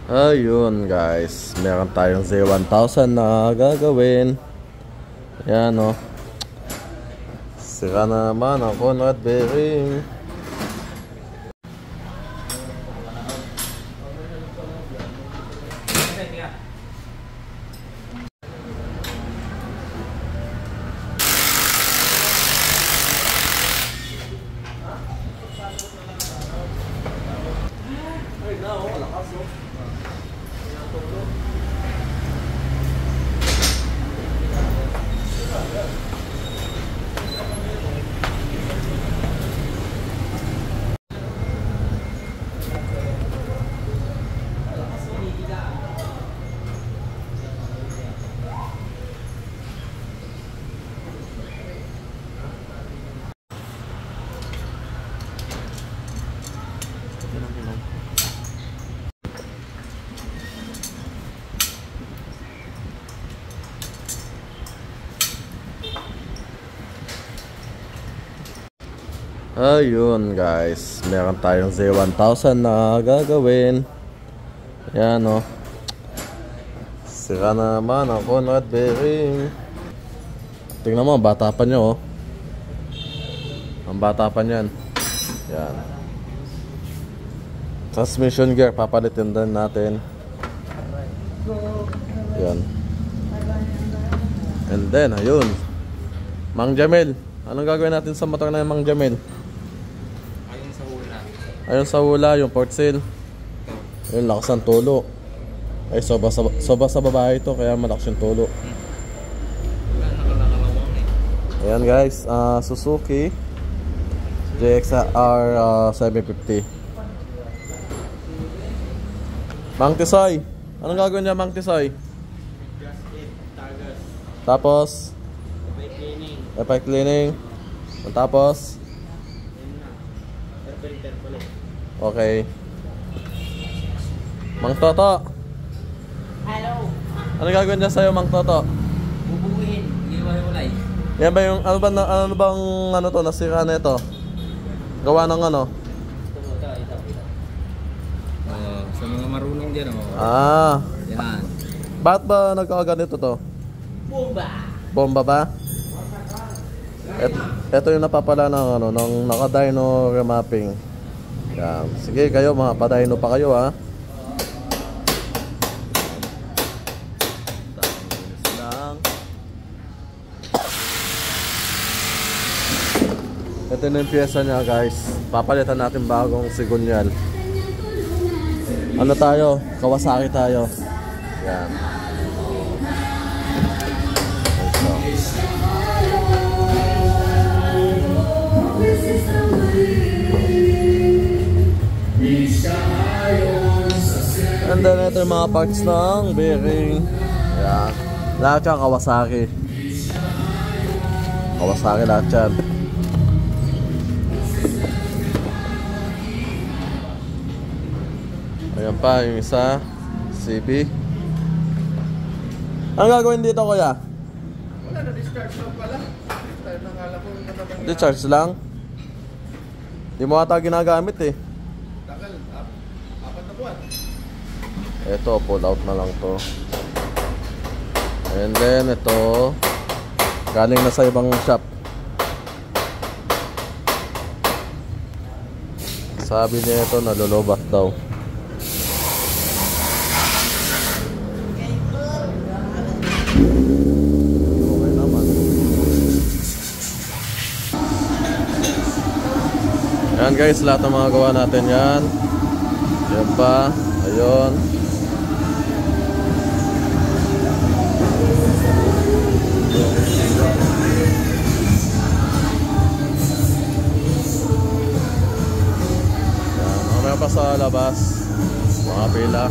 Ayun guys, meron tayong Z1000 na gagawin. Ayan o. Sira na naman ang Conrad bearing. Ayun guys, meron tayong Z1000 na gagawin. Ayan o. Sira na naman ang Conrad bearing. Tingnan mo, ang bata pa niya o. Ang bata pa niyan. Ayan. Transmission gear, papalitin din natin. Ayan. And then, ayun, Mang Jamel, anong gagawin natin sa motor na yung Mang Jamel? Ayun sa hula, yung port seal. Ayun, lakas ng tulo. Ay, soba sa babae ito, kaya malakas yung tulo. Ayan guys, Suzuki JXR 750. Mang Tisoy, anong gagawin niya Mang Tisoy? Tapos FI cleaning. Tapos okay. Mang Toto, hello. ano gagawin niya sa'yo Mang Toto? Bubuhin, iiwalay. Yan ba yung ano bang ano to, nasira na ito? Gawa ng ano? Sa mga marunong dyan yan. Bakit ba nagkakaganito to? Bomba. Bomba ba? Ito yung napapala ng ano, ng naka-dyno remapping. Yan. Sige kayo, mga pa-dyno pa kayo ha. Ito na yung pyesa niya guys. Papalitan natin bagong sigunyal. Ano tayo? Kawasaki tayo. Yan. And then ito yung mga parts ng bearing. Yan. Lahat yan Kawasaki. Kawasaki lahat yan. Ayan pa yung isa, CB. Anong gagawin dito kuya? Wala na, discharge lang pala. Discharge lang? Di mo ata ginagamit eh. Tagal, 4 na buwan. Ito, pull out na lang to. And then ito, galing na sa ibang shop. Sabi niya ito, nalulubat daw. Okay naman. Ayan guys, lahat ng mga gawa natin yan. Yan pa, ayun. Yan, okay pa sa labas. Mga pila.